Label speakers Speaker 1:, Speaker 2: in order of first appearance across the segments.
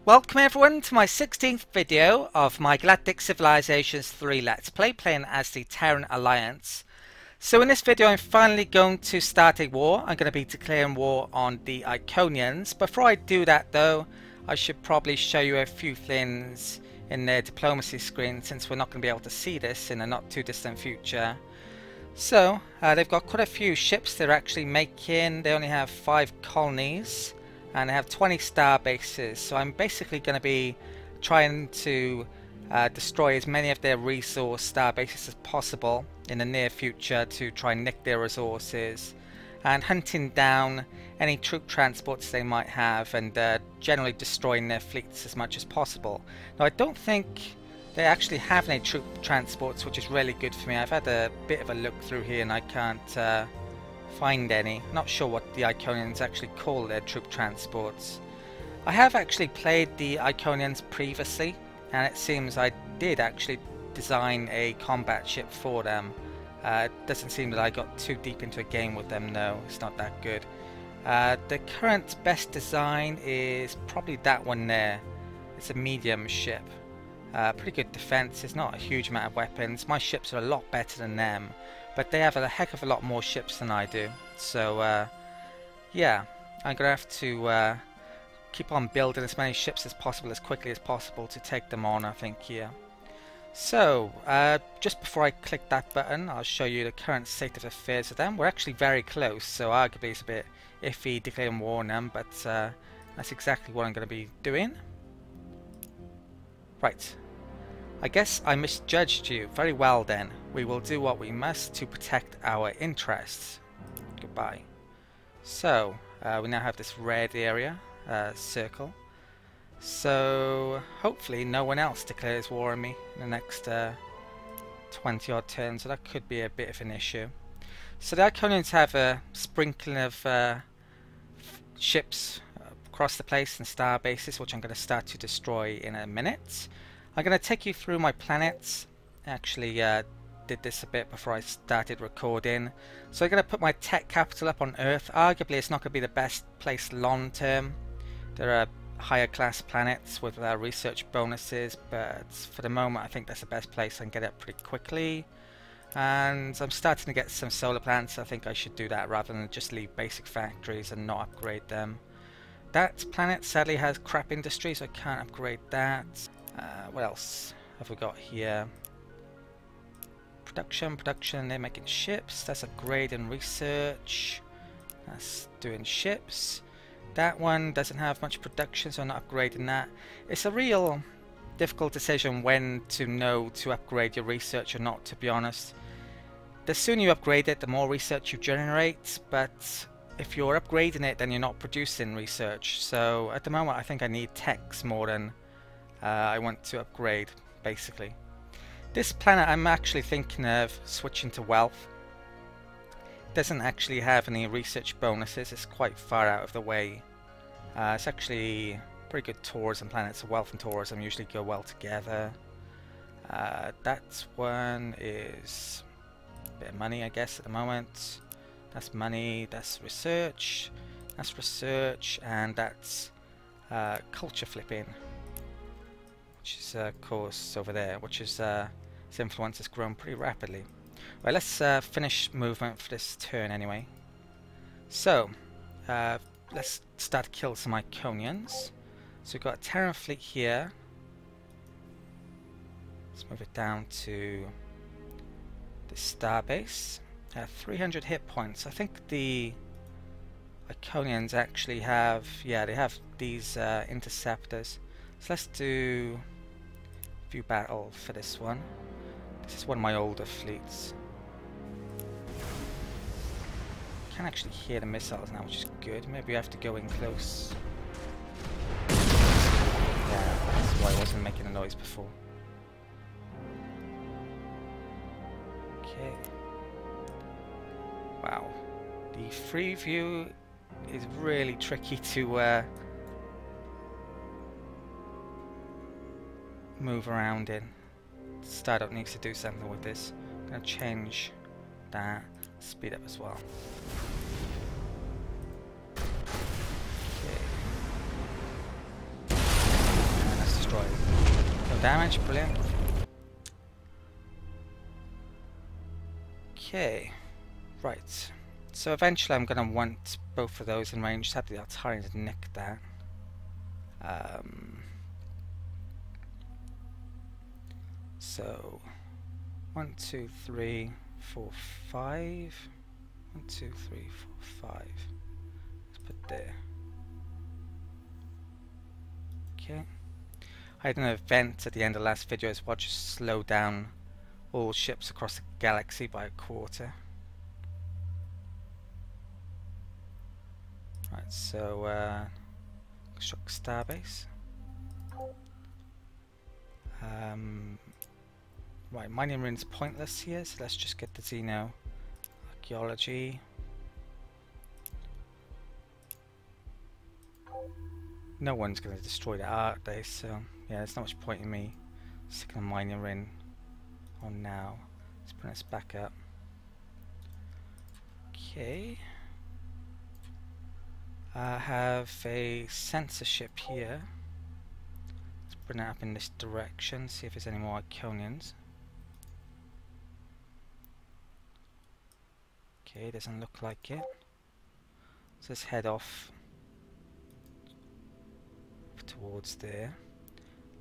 Speaker 1: Welcome everyone to my 16th video of my Galactic Civilizations 3 Let's Play, playing as the Terran Alliance. So in this video I'm finally going to start a war. I'm going to be declaring war on the Iconians. Before I do that though, I should probably show you a few things in their diplomacy screen, since we're not going to be able to see this in a not too distant future. So they've got quite a few ships they're actually making. They only have 5 colonies. And they have 20 star bases, so I'm basically going to be trying to destroy as many of their resource star bases as possible in the near future to try and nick their resources, and hunting down any troop transports they might have, and generally destroying their fleets as much as possible. Now I don't think they actually have any troop transports, which is really good for me. I've had a bit of a look through here and I can't find any. Not sure what the Iconians actually call their troop transports. I have actually played the Iconians previously, and it seems I did actually design a combat ship for them. It doesn't seem that I got too deep into a game with them. No, it's not that good. The current best design is probably that one there. It's a medium ship. Pretty good defense. There's not a huge amount of weapons. My ships are a lot better than them, but they have a heck of a lot more ships than I do. So yeah, I'm gonna have to keep on building as many ships as possible, as quickly as possible, to take them on, I think, here. So just before I click that button, I'll show you the current state of affairs of them. We're actually very close, so arguably it's a bit iffy declaring war on them, but that's exactly what I'm going to be doing. Right. I guess I misjudged you. Very well then. We will do what we must to protect our interests. Goodbye. So, we now have this red area, circle. So, hopefully no one else declares war on me in the next 20 odd turns, so that could be a bit of an issue. So the Iconians have a sprinkling of ships across the place and star bases, which I'm going to start to destroy in a minute. I'm going to take you through my planets. I actually did this a bit before I started recording. So I'm going to put my tech capital up on Earth. Arguably it's not going to be the best place long term. There are higher class planets with research bonuses, but for the moment I think that's the best place. I can get it pretty quickly. And I'm starting to get some solar plants. I think I should do that rather than just leave basic factories and not upgrade them. That planet sadly has crap industry, so I can't upgrade that. What else have we got here? Production, they're making ships. That's upgrading research. That's doing ships. That one doesn't have much production, so I'm not upgrading that. It's a real difficult decision when to know to upgrade your research or not, to be honest. The sooner you upgrade it, the more research you generate, but if you're upgrading it, then you're not producing research. So at the moment I think I need techs more than I want to upgrade, basically. This planet I'm actually thinking of switching to wealth. It doesn't actually have any research bonuses. It's quite far out of the way. It's actually pretty good tourism planet, so wealth and tourism usually go well together. That one is a bit of money, I guess, at the moment. That's money, that's research, and that's culture flipping, which is of course over there, which is its influence has grown pretty rapidly. Right, let's finish movement for this turn anyway. So let's start to kill some Iconians. So we've got a Terran fleet here. Let's move it down to the starbase. 300 hit points. I think the Iconians actually have, yeah, they have these interceptors. So let's do view battle for this one. This is one of my older fleets. I can actually hear the missiles now, which is good. Maybe I have to go in close. Yeah, that's why I wasn't making a noise before. Okay. Wow. The free view is really tricky to move around in. Startup needs to do something with this. I'm going to change that, speed up as well. Okay. No damage, brilliant. Okay, right. So eventually I'm going to want both of those in range. Just have the Altarians nick that. So 1, 2, 3, 4, 5. 1, 2, 3, 4, 5. Let's put there. Okay. I had an event at the end of the last video as well, just slow down all ships across the galaxy by a quarter. Right, so construct starbase. Right, mining rune's pointless here, so let's just get the Xeno archaeology. No one's going to destroy that, are they? So yeah, there's not much point in me sticking a mining rune on now. Let's bring this back up. Okay. I have a sensor ship here. Let's bring it up in this direction, see if there's any more Iconians. Okay, doesn't look like it. So let's head off towards there.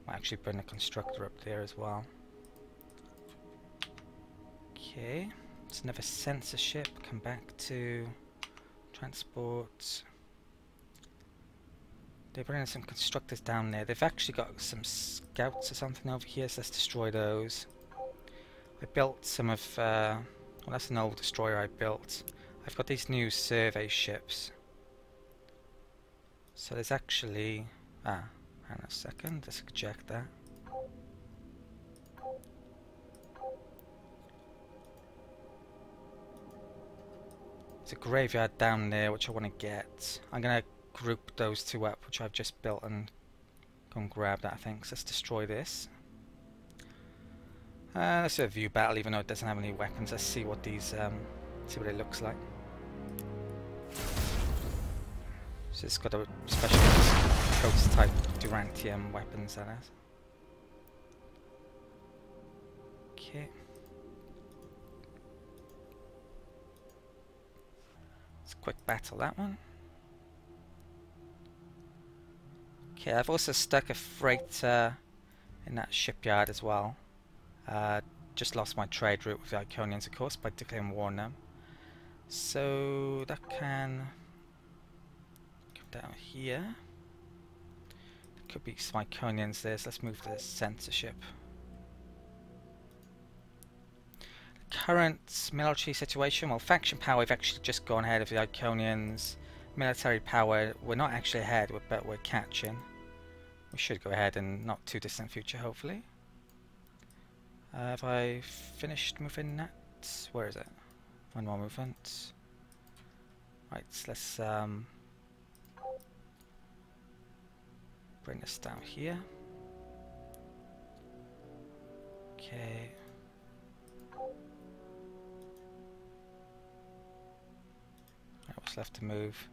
Speaker 1: Might actually bring a constructor up there as well. Okay, it's another sensor ship. Come back to transport. They're bringing some constructors down there. They've actually got some scouts or something over here, so let's destroy those. I built some of, well, that's an old destroyer I built. I've got these new survey ships. So there's actually, hang on a second, let's eject that. There's a graveyard down there which I want to get. I'm going to group those two up, which I've just built, and go and grab that, I think. So let's destroy this. Let's do a view battle, even though it doesn't have any weapons. Let's see what these, see what it looks like. So it's got a special coast type Durantium weapons, that is. Okay. It's a quick battle, that one. Okay, I've also stuck a freighter in that shipyard as well. Just lost my trade route with the Iconians, of course, by declaring war on them. So that can come down here. There could be some Iconians there, so let's move to the sensor ship. Current military situation, well, faction power, we've actually just gone ahead of the Iconians. Military power, we're not actually ahead, but we're catching. We should go ahead in not too distant future, hopefully. Have I finished moving that? Where is it? One more movement. Right, so let's bring this down here. Okay. Right, what's left to move?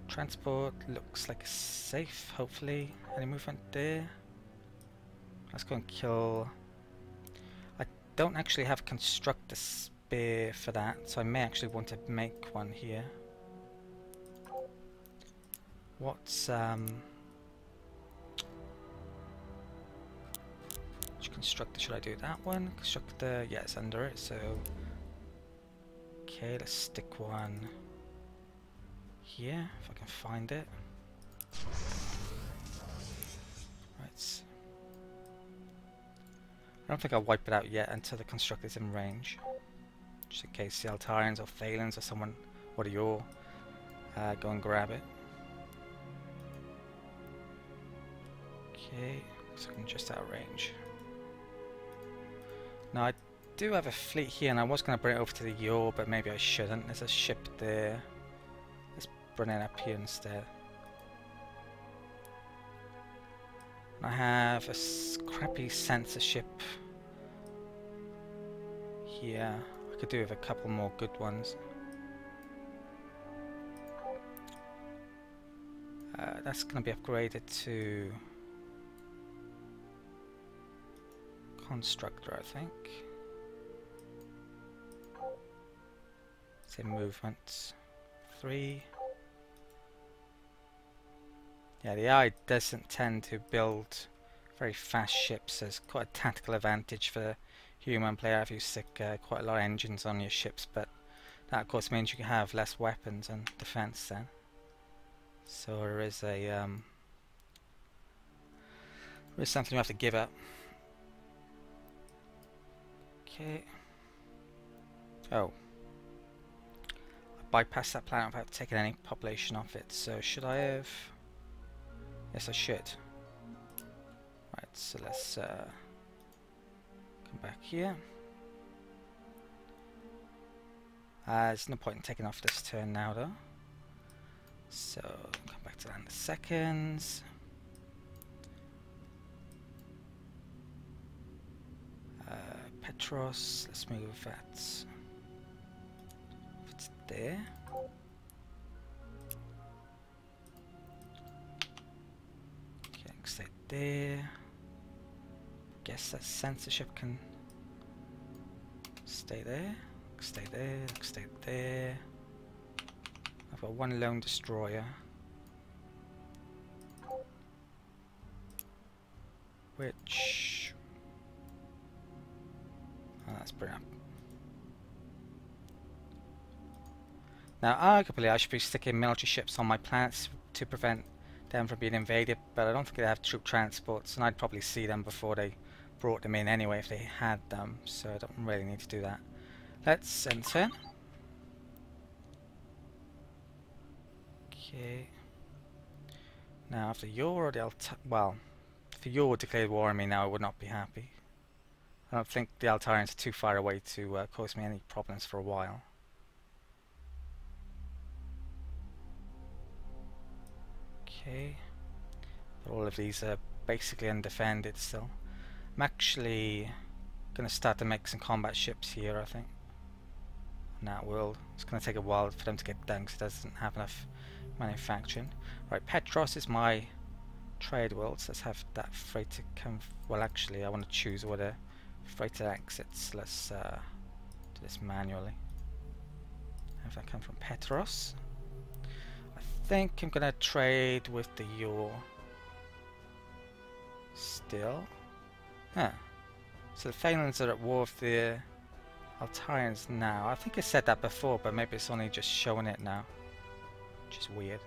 Speaker 1: Transport looks like it's safe, hopefully. Any movement there? Let's go and kill. I don't actually have construct a spear for that, so I may actually want to make one here. What's which constructor should I do? That one? Constructor, yeah, it's under it, so okay, let's stick one here, if I can find it. Right. I don't think I'll wipe it out yet until the constructor's in range. Just in case the Altarians or Phalans or someone, what are your, go and grab it. Okay, so I'm just out of range. Now I do have a fleet here, and I was going to bring it over to the yaw, but maybe I shouldn't. There's a ship there. Let's bring it up here instead. I have a crappy sensor ship here. I could do with a couple more good ones. That's going to be upgraded to constructor, I think. Say movement 3. Yeah, the AI doesn't tend to build very fast ships. There's quite a tactical advantage for the human player if you stick quite a lot of engines on your ships, but that of course means you can have less weapons and defense then. So there is something you have to give up. Okay. Oh. I bypassed that planet without taking any population off it, so should I have? Yes, I should. Right, so let's come back here. There's no point in taking off this turn now though. So come back to that in a second. Petros, let's move that. If it's there. Okay, stay there. Guess that censorship can stay there. Stay there. Stay there. I've got one lone destroyer. Which... oh, that's brilliant. Now, arguably, I should be sticking military ships on my planets to prevent them from being invaded, but I don't think they have troop transports, and I'd probably see them before they brought them in anyway if they had them, so I don't really need to do that. Let's end turn. Okay. Now, after your or the well, if your declared war on me now, I would not be happy. I don't think the Altarians are too far away to cause me any problems for a while. Okay. But all of these are basically undefended still. I'm actually going to start to make some combat ships here, I think. Now it's going to take a while for them to get done because it doesn't have enough manufacturing. Right, Petros is my trade world, so let's have that freighter come. Well, actually, I want to choose where the freighter exits. Let's do this manually. Have that come from Petros. I think I'm going to trade with the Yor still. Huh. So the Phalans are at war with the Altarians now. I think I said that before, but maybe it's only just showing it now, which is weird.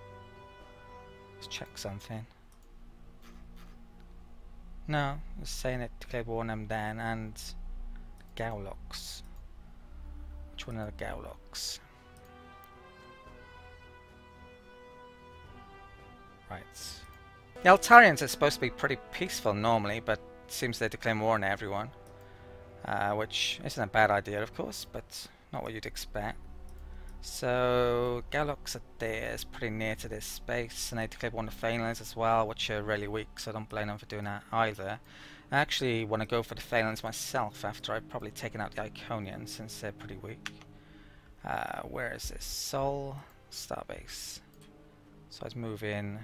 Speaker 1: Let's check something. No, it's saying it declared war on them then, and Gaulox. Which one are the Gaulox? Right. The Altarians are supposed to be pretty peaceful normally, but it seems they're declaring war on everyone. Which isn't a bad idea, of course, but not what you'd expect. So, Galox are there, is pretty near to this space, and they declared war on the Phalans as well, which are really weak, so I don't blame them for doing that either. I actually want to go for the Phalans myself after I've probably taken out the Iconians, since they're pretty weak. Where is this? Sol Starbase. So let's move in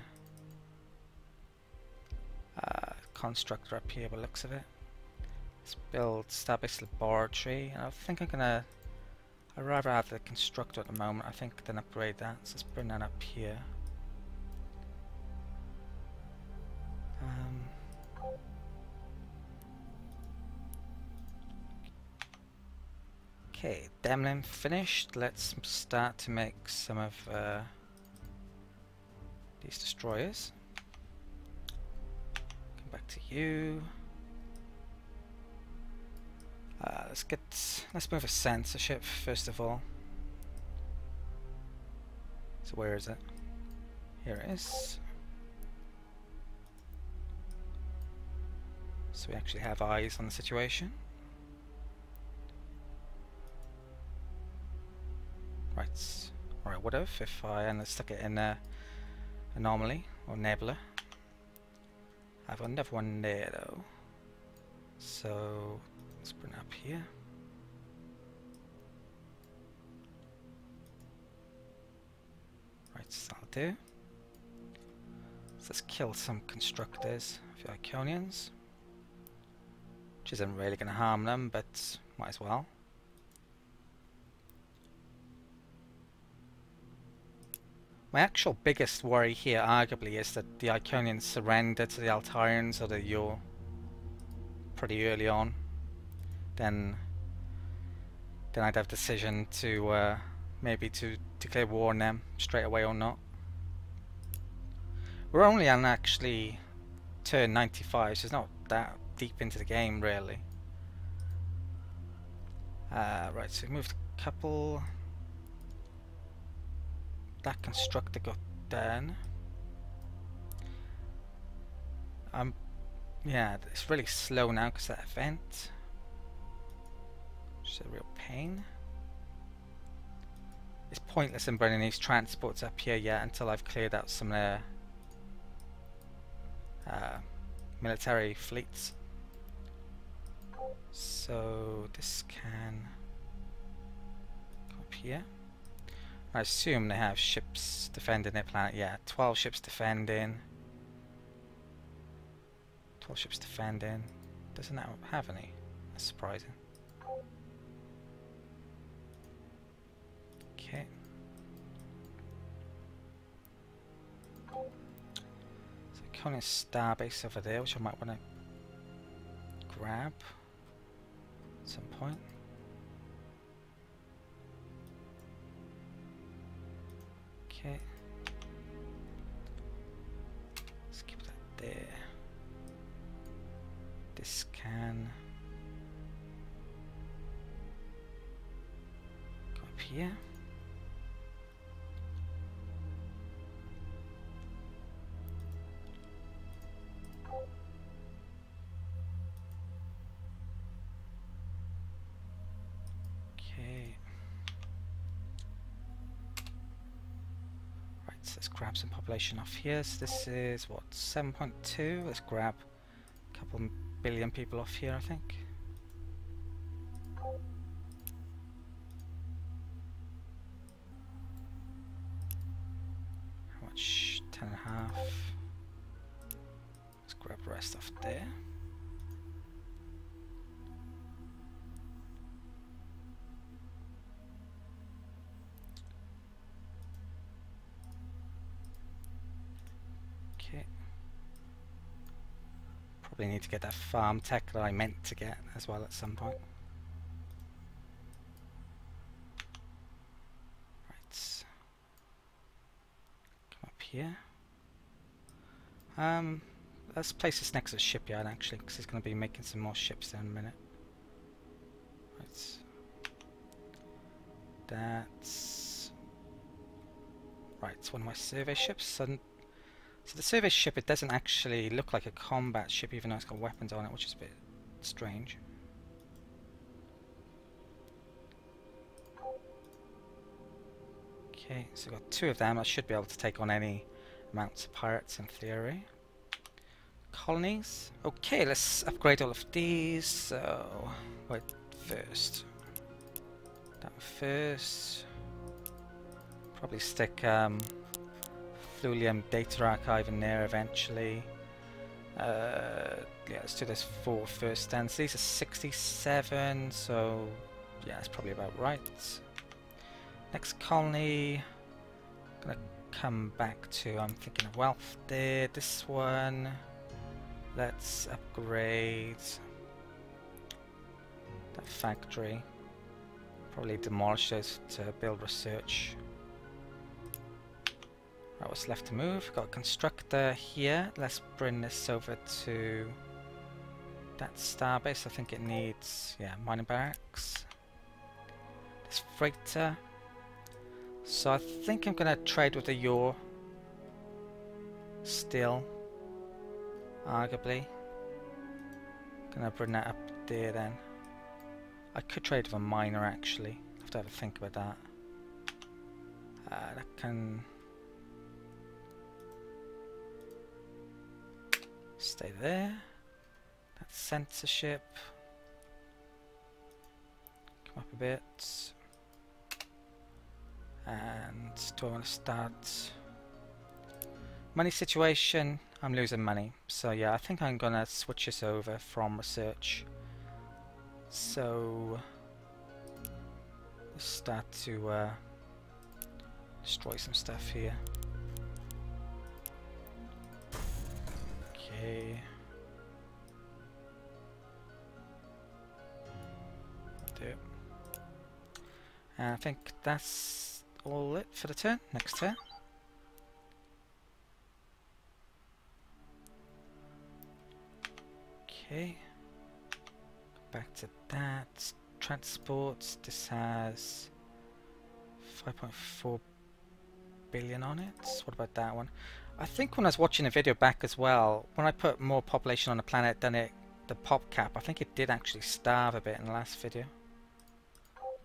Speaker 1: Constructor up here by the looks of it. Let's build Starbase Laboratory, and I think I'm gonna... I'd rather have the Constructor at the moment, I think, than upgrade that, so let's bring that up here. Okay, Demlin finished. Let's start to make some of these destroyers. Come back to you. Let's move a censorship first of all. So where is it? Here it is. So we actually have eyes on the situation. Right. Alright, what if I stuck it in anomaly or nebula? I have another one there though. So let's bring it up here. Right, so that'll do. So let's kill some constructors of the Iconians. which isn't really going to harm them, but might as well. My actual biggest worry here, arguably, is that the Iconians surrender to the Altarians or the Yor pretty early on. Then I'd have a decision to maybe to declare war on them straight away or not. We're only on actually turn 95, so it's not that deep into the game really. Right, so we moved a couple. That constructor got done. Yeah, it's really slow now because of that event. Which is a real pain. It's pointless in bringing these transports up here yet until I've cleared out some of their military fleets. So this can go up here. I assume they have ships defending their planet. Yeah, 12 ships defending. 12 ships defending. Doesn't that have any? That's surprising. Okay. So Iconian starbase over there, which I might want to grab at some point. Okay. Let's keep that there. This can go up here. Okay. Right, so let's grab some population off here. So this is what, 7.2? Let's grab a couple billion people off here, I think. How much? 10.5. Let's grab the rest off there. Okay. Probably need to get that farm tech that I meant to get as well at some point. Right. Come up here. Let's place this next to the shipyard actually, because he's going to be making some more ships there in a minute. Right. That's right. It's one of my survey ships. So the survey ship, it doesn't actually look like a combat ship even though it's got weapons on it, which is a bit strange. Okay, so we've got 2 of them. I should be able to take on any amounts of pirates in theory. Colonies. Okay, let's upgrade all of these. So, wait, first. That one first. Probably stick Flulium data archive in there eventually. Yeah, let's do this 4 first then. So these are 67, so yeah, that's probably about right. Next colony, gonna come back to, I'm thinking of wealth there. This one, let's upgrade that factory. Probably demolish those to build research. Right, what's left to move? Got a constructor here. Let's bring this over to that starbase. I think it needs, yeah, mining barracks. This freighter. So I think I'm gonna trade with the Yor still, arguably. Gonna bring that up there then. I could trade with a miner actually. I have to have a think about that. That can stay there. That's censorship. Come up a bit. And do I want to start? Money situation, I'm losing money. So yeah, I think I'm gonna switch this over from research So let's start to destroy some stuff here. Okay. Do. And I think that's all it for the turn. Next turn. Okay. Back to that. Transports. This has 5.4 billion on it. What about that one? I think when I was watching the video back as well, when I put more population on the planet than the pop cap, I think it did actually starve a bit in the last video.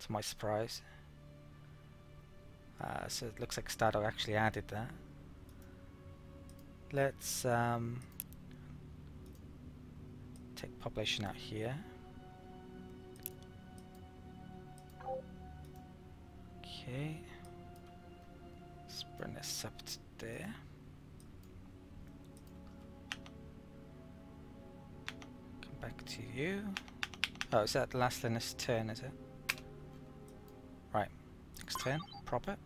Speaker 1: To my surprise. So it looks like Suicidal actually added that. Let's take population out here. Okay. Let's bring this up to there. Come back to you. Oh, is that the last in this turn, is it? Right. Next turn. Prop it.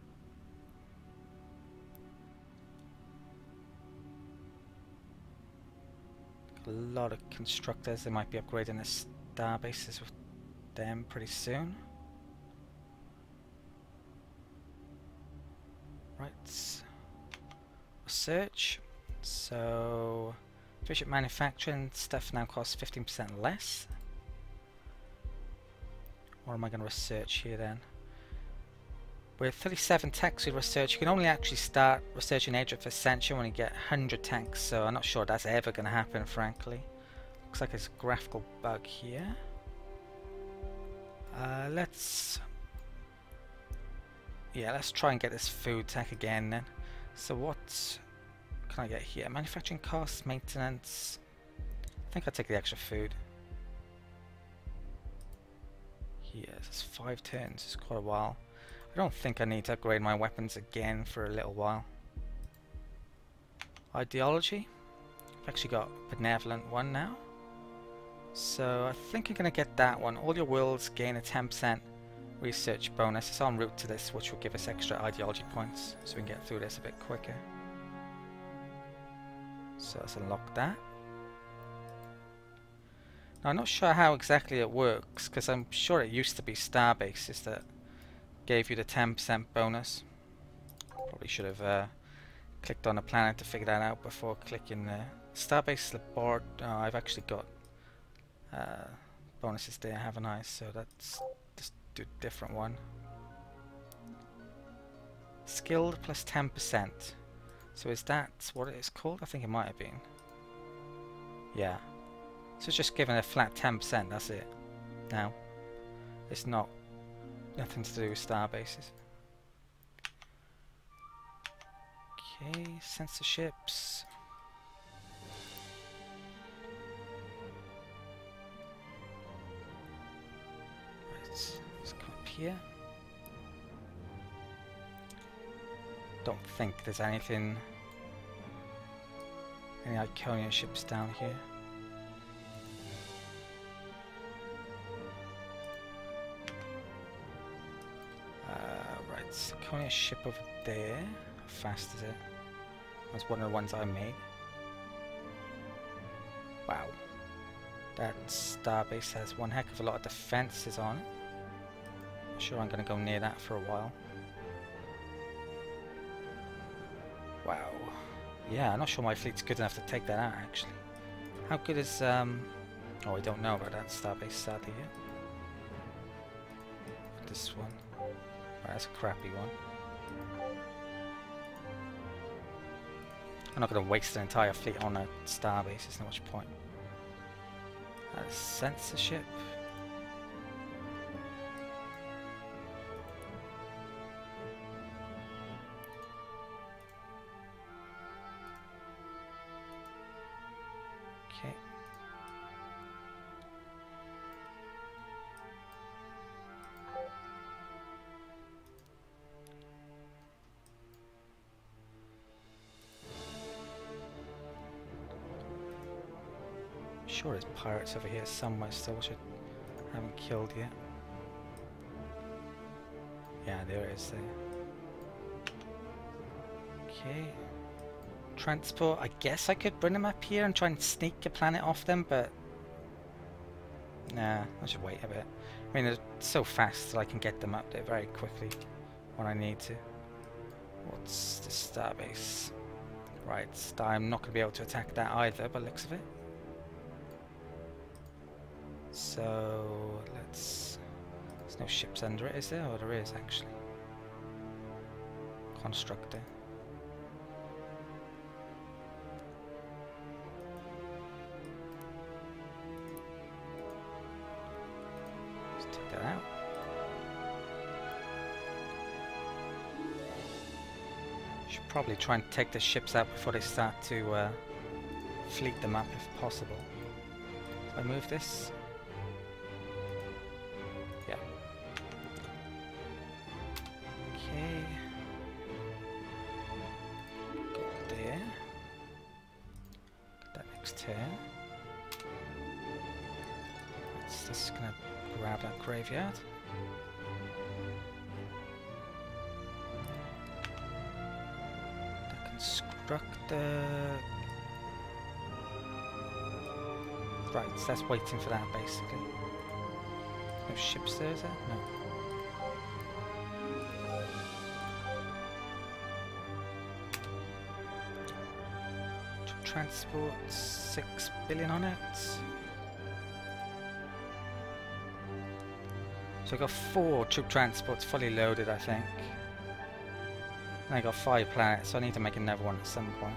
Speaker 1: A lot of constructors. They might be upgrading the star bases with them pretty soon. Right. Research. So efficient manufacturing stuff now costs 15% less. What am I going to research here then? With 37 techs we research, you can only actually start researching Age of Ascension when you get 100 tanks, so I'm not sure that's ever going to happen, frankly. Looks like there's a graphical bug here. Let's try and get this food tech again then. So what can I get here? Manufacturing costs, maintenance. I think I'll take the extra food. Yes, it's 5 turns, it's quite a while. I don't think I need to upgrade my weapons again for a little while. Ideology. I've actually got Benevolent 1 now. So I think I'm going to get that one. All your worlds gain a 10% research bonus. It's en route to this, which will give us extra ideology points, so we can get through this a bit quicker. So let's unlock that. Now I'm not sure how exactly it works, because I'm sure it used to be star bases that gave you the 10% bonus. Probably should have clicked on a planet to figure that out before clicking the Starbase Labor. I've actually got bonuses there, haven't I? So that's just do a different one. Skilled plus 10%. So is that what it is called? I think it might have been. Yeah. So it's just given a flat 10%, that's it. Now, it's not nothing to do with star bases. Okay, censorships. Right, let's come up here. Don't think there's anything, any Iconian ships down here. Iconian ship over there. How fast is it? That's one of the ones I made. Wow. That starbase has one heck of a lot of defences on it. I'm sure I'm going to go near that for a while. Wow. Yeah, I'm not sure my fleet's good enough to take that out, actually. How good is... Oh, I don't know about that starbase, sadly, yet. This one. Right, that's a crappy one. I'm not going to waste an entire fleet on a starbase, there's not much point. Censorship. Okay. Sure there's pirates over here somewhere still, which haven't killed yet. Yeah, there it is there. Okay. Transport, I guess I could bring them up here and try and sneak a planet off them, but nah, I should wait a bit. I mean, they're so fast that I can get them up there very quickly when I need to. What's the starbase? Right, I'm not going to be able to attack that either, by the looks of it. So, let's... There's no ships under it, is there? Oh, there is, actually. Constructor. Let's take that out. Should probably try and take the ships out before they start to fleet them up if possible. If I move this? Yeah. Okay. Go there. Get that next turn. Let's just gonna grab that graveyard. Constructor. Right, so that's waiting for that basically. No ships there, is there? No. Transport, 6 billion on it. So I got 4 troop transports fully loaded, I think. And I got 5 planets, so I need to make another one at some point.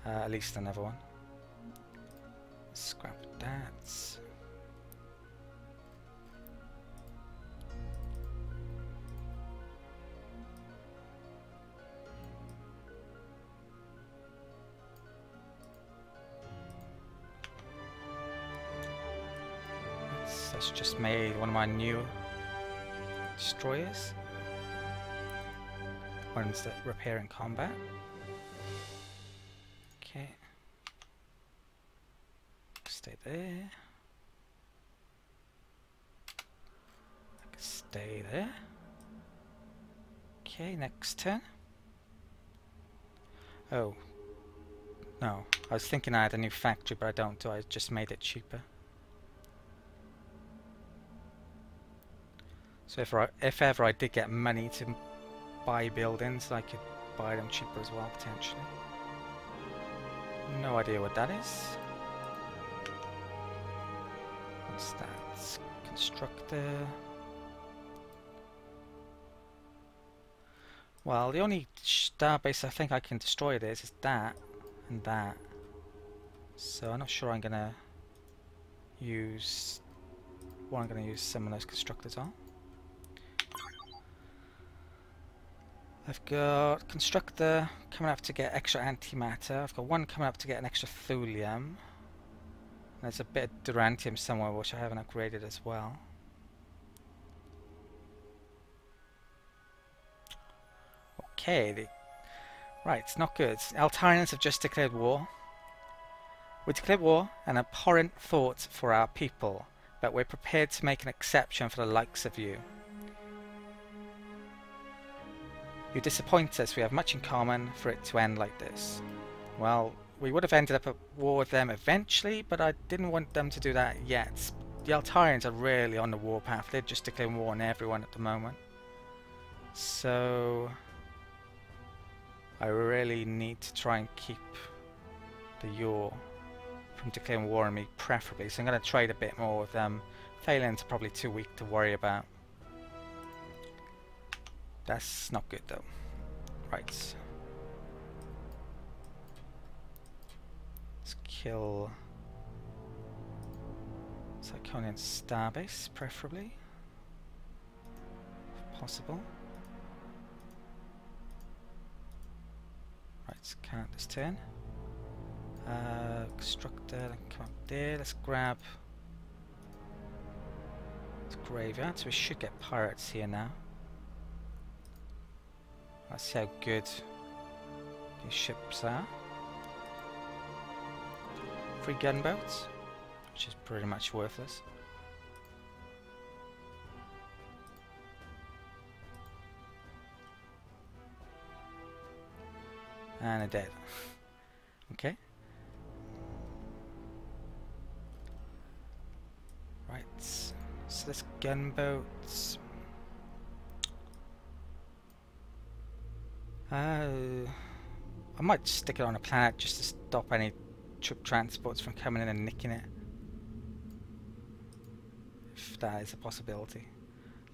Speaker 1: At least another one. Scrap that. That's just made one of my new destroyers. Ones that repair in combat. Okay. Stay there. I can stay there. Okay, next turn. Oh. No, I was thinking I had a new factory, but I don't do I just made it cheaper. So if ever I did get money to buy buildings, I could buy them cheaper as well, potentially. No idea what that is. What's that? Constructor. Well, the only starbase I think I can destroy this is that and that. So I'm not sure I'm gonna use what I'm gonna use some of those constructors on. I've got constructor coming up to get extra antimatter. I've got one coming up to get an extra thulium. There's a bit of durantium somewhere which I haven't upgraded as well. Okay, right, it's not good. Altarians have just declared war. We declared war, an abhorrent thought for our people, but we're prepared to make an exception for the likes of you. You disappoint us. We have much in common for it to end like this. Well, we would have ended up at war with them eventually, but I didn't want them to do that yet. The Altarians are really on the warpath. They're just declaring war on everyone at the moment. So I really need to try and keep the Yor from declaring war on me, preferably. So I'm going to trade a bit more with them. Thalians are probably too weak to worry about. That's not good though. Right. Let's kill Psychonian Starbase, preferably. If possible. Right, count this turn. Constructor, come up there. Let's grab this graveyard. So we should get pirates here now. Let's see how good these ships are. 3 gunboats, which is pretty much worthless. And they're dead. Okay. Right. So this gunboat. I might stick it on a planet just to stop any troop transports from coming in and nicking it. If that is a possibility.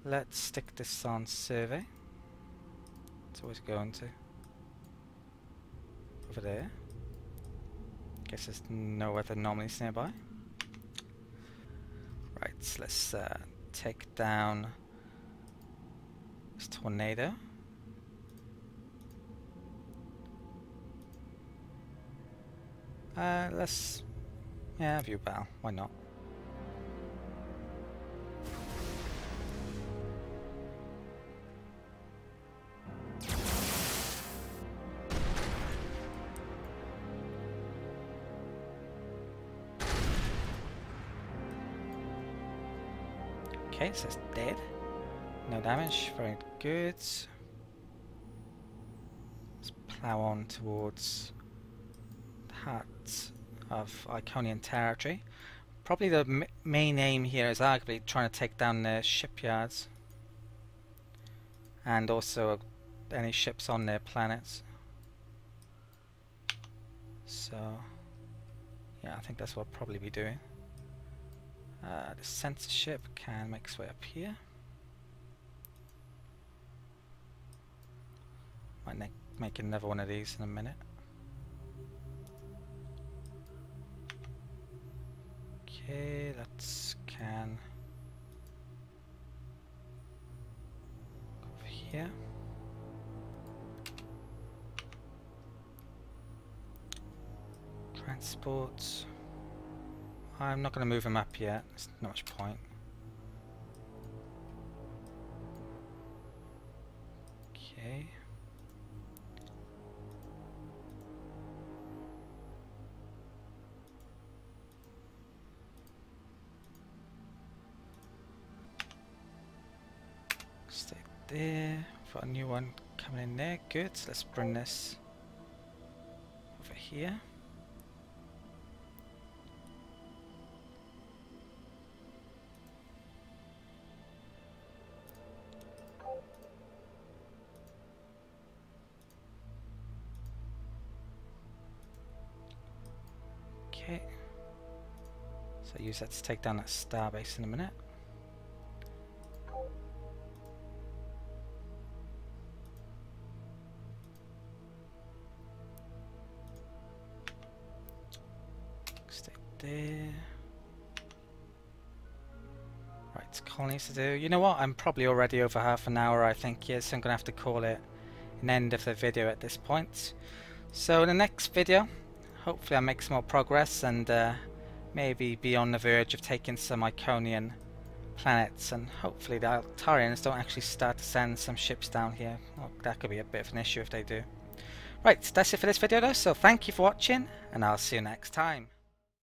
Speaker 1: Let's stick this on survey. It's always going to. Over there. Guess there's no other anomalies nearby. Right, so let's take down this tornado. Let's view battle. Why not? Okay, so it's dead. No damage. Very good. Let's plow on towards the heart of Iconian territory. Probably the main aim here is arguably trying to take down the shipyards and also any ships on their planets. So yeah, I think that's what I'll probably be doing. The censorship can make its way up here. Might make another one of these in a minute. Okay, let's can go over here. Transports. I'm not going to move him up yet, there's not much point. Okay. Stay there. Got a new one coming in there, good. So let's bring this over here. Okay, so use that to take down that starbase in a minute. Stay there. Right, colonies to do. You know what? I'm probably already over half an hour, I think, here, so I'm going to have to call it an end of the video at this point. So in the next video, hopefully I'll make some more progress and maybe be on the verge of taking some Iconian planets, and hopefully the Altarians don't actually start to send some ships down here. Well, that could be a bit of an issue if they do. Right, that's it for this video though, so thank you for watching and I'll see you next time.